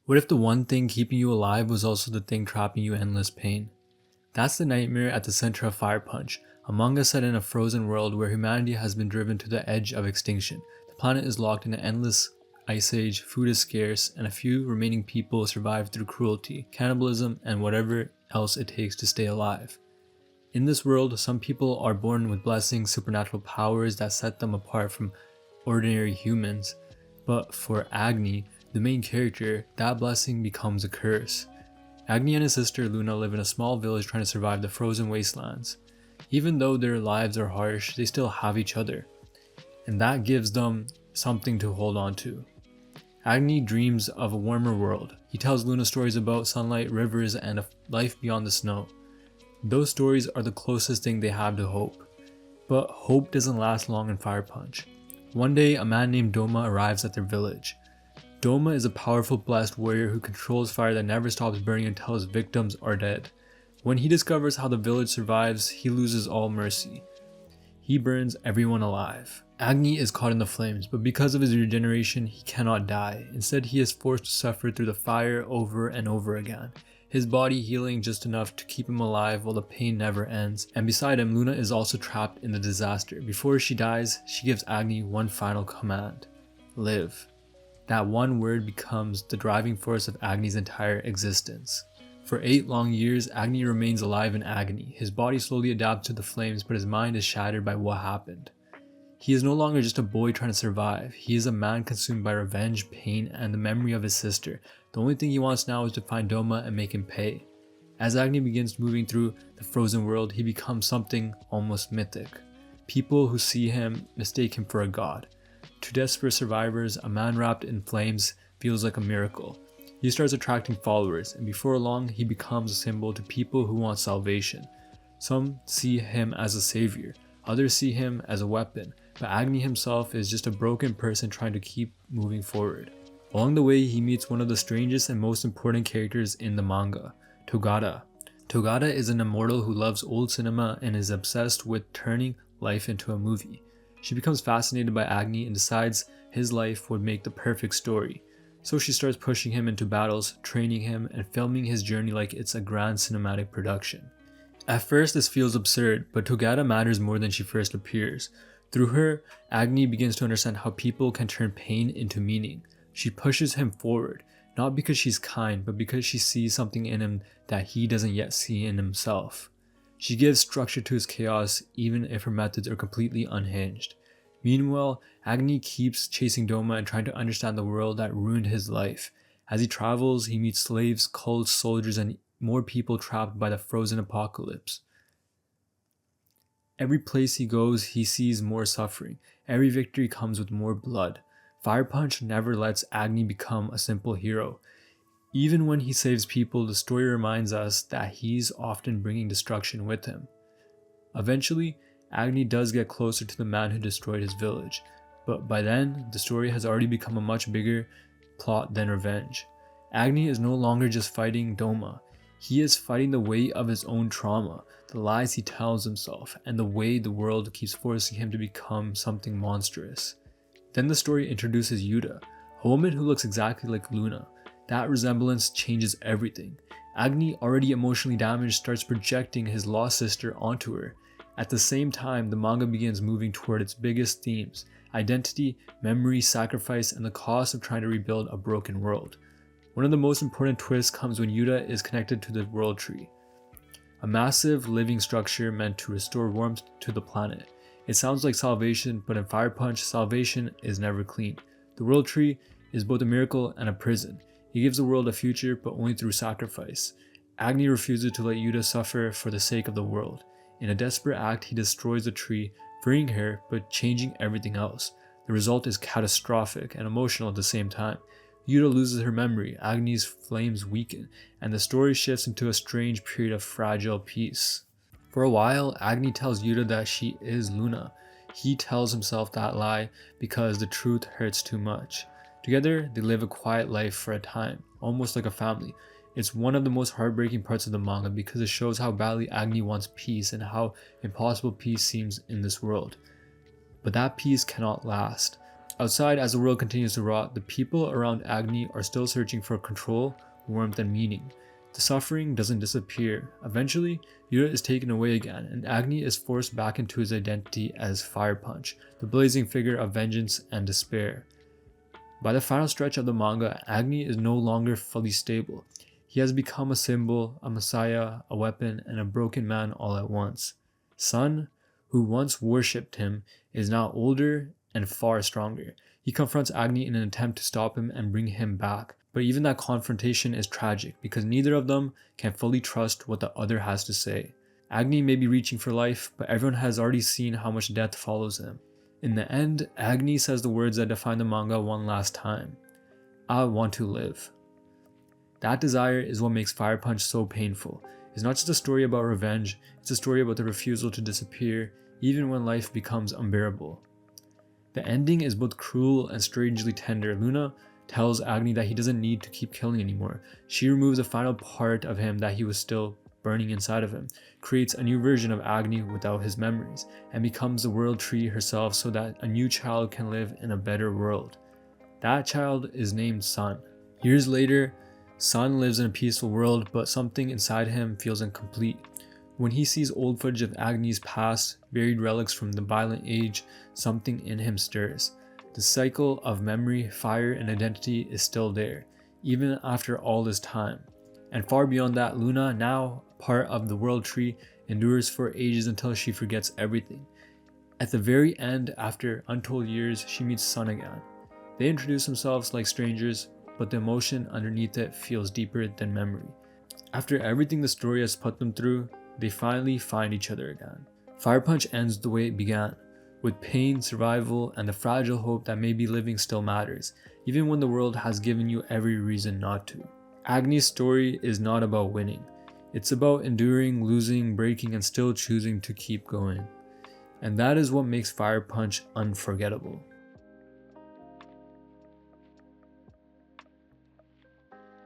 What if the one thing keeping you alive was also the thing trapping you in endless pain? That's the nightmare at the center of Fire Punch, a manga set in a frozen world where humanity has been driven to the edge of extinction. The planet is locked in an endless ice age, food is scarce, and a few remaining people survive through cruelty, cannibalism, and whatever else it takes to stay alive. In this world, some people are born with blessings, supernatural powers that set them apart from ordinary humans, but for Agni, the main character, that blessing becomes a curse. Agni and his sister Luna live in a small village trying to survive the frozen wastelands. Even though their lives are harsh, they still have each other, and that gives them something to hold on to. Agni dreams of a warmer world. He tells Luna stories about sunlight, rivers, and a life beyond the snow. Those stories are the closest thing they have to hope. But hope doesn't last long in Fire Punch. One day, a man named Doma arrives at their village. Doma is a powerful blessed warrior who controls fire that never stops burning until his victims are dead. When he discovers how the village survives, he loses all mercy. He burns everyone alive. Agni is caught in the flames, but because of his regeneration, he cannot die. Instead, he is forced to suffer through the fire over and over again, his body healing just enough to keep him alive while the pain never ends. And beside him, Luna is also trapped in the disaster. Before she dies, she gives Agni one final command: live. That one word becomes the driving force of Agni's entire existence. For 8 long years, Agni remains alive in agony. His body slowly adapts to the flames, but his mind is shattered by what happened. He is no longer just a boy trying to survive. He is a man consumed by revenge, pain, and the memory of his sister. The only thing he wants now is to find Doma and make him pay. As Agni begins moving through the frozen world, he becomes something almost mythic. People who see him mistake him for a god. To desperate survivors, a man wrapped in flames feels like a miracle. He starts attracting followers, and before long, he becomes a symbol to people who want salvation. Some see him as a savior, others see him as a weapon, but Agni himself is just a broken person trying to keep moving forward. Along the way, he meets one of the strangest and most important characters in the manga, Togata. Togata is an immortal who loves old cinema and is obsessed with turning life into a movie. She becomes fascinated by Agni and decides his life would make the perfect story. So she starts pushing him into battles, training him, and filming his journey like it's a grand cinematic production. At first this feels absurd, but Togata matters more than she first appears. Through her, Agni begins to understand how people can turn pain into meaning. She pushes him forward, not because she's kind, but because she sees something in him that he doesn't yet see in himself. She gives structure to his chaos even if her methods are completely unhinged. Meanwhile, Agni keeps chasing Doma and trying to understand the world that ruined his life. As he travels, he meets slaves, cults, soldiers, and more people trapped by the frozen apocalypse. Every place he goes, he sees more suffering. Every victory comes with more blood. Fire Punch never lets Agni become a simple hero. Even when he saves people, the story reminds us that he's often bringing destruction with him. Eventually, Agni does get closer to the man who destroyed his village, but by then, the story has already become a much bigger plot than revenge. Agni is no longer just fighting Doma. He is fighting the weight of his own trauma, the lies he tells himself, and the way the world keeps forcing him to become something monstrous. Then the story introduces Yuta, a woman who looks exactly like Luna. That resemblance changes everything. Agni, already emotionally damaged, starts projecting his lost sister onto her. At the same time, the manga begins moving toward its biggest themes: identity, memory, sacrifice, and the cost of trying to rebuild a broken world. One of the most important twists comes when Yuta is connected to the World Tree, a massive living structure meant to restore warmth to the planet. It sounds like salvation, but in Fire Punch, salvation is never clean. The World Tree is both a miracle and a prison. It gives the world a future, but only through sacrifice. Agni refuses to let Yuta suffer for the sake of the world. In a desperate act, he destroys the tree, freeing her, but changing everything else. The result is catastrophic and emotional at the same time. Yuta loses her memory, Agni's flames weaken, and the story shifts into a strange period of fragile peace. For a while, Agni tells Yuta that she is Luna. He tells himself that lie because the truth hurts too much. Together, they live a quiet life for a time, almost like a family. It's one of the most heartbreaking parts of the manga because it shows how badly Agni wants peace and how impossible peace seems in this world. But that peace cannot last. Outside, as the world continues to rot, the people around Agni are still searching for control, warmth, and meaning. The suffering doesn't disappear. Eventually, Yuta is taken away again, and Agni is forced back into his identity as Fire Punch, the blazing figure of vengeance and despair. By the final stretch of the manga, Agni is no longer fully stable. He has become a symbol, a messiah, a weapon, and a broken man all at once. Sun, who once worshipped him, is now older and far stronger. He confronts Agni in an attempt to stop him and bring him back. But even that confrontation is tragic because neither of them can fully trust what the other has to say. Agni may be reaching for life, but everyone has already seen how much death follows him. In the end, Agni says the words that define the manga one last time. I want to live. That desire is what makes Fire Punch so painful. It's not just a story about revenge, it's a story about the refusal to disappear, even when life becomes unbearable. The ending is both cruel and strangely tender. Luna tells Agni that he doesn't need to keep killing anymore. She removes a final part of him that he was still burning inside of him, creates a new version of Agni without his memories, and becomes the world tree herself so that a new child can live in a better world. That child is named Sun. Years later, Sun lives in a peaceful world, but something inside him feels incomplete. When he sees old footage of Agni's past, buried relics from the violent age, something in him stirs. The cycle of memory, fire, and identity is still there, even after all this time. And far beyond that, Luna, now part of the world tree, endures for ages until she forgets everything. At the very end, after untold years, she meets Sun again. They introduce themselves like strangers, but the emotion underneath it feels deeper than memory. After everything the story has put them through, they finally find each other again. Fire Punch ends the way it began, with pain, survival, and the fragile hope that maybe living still matters, even when the world has given you every reason not to. Agni's story is not about winning. It's about enduring, losing, breaking, and still choosing to keep going. And that is what makes Fire Punch unforgettable.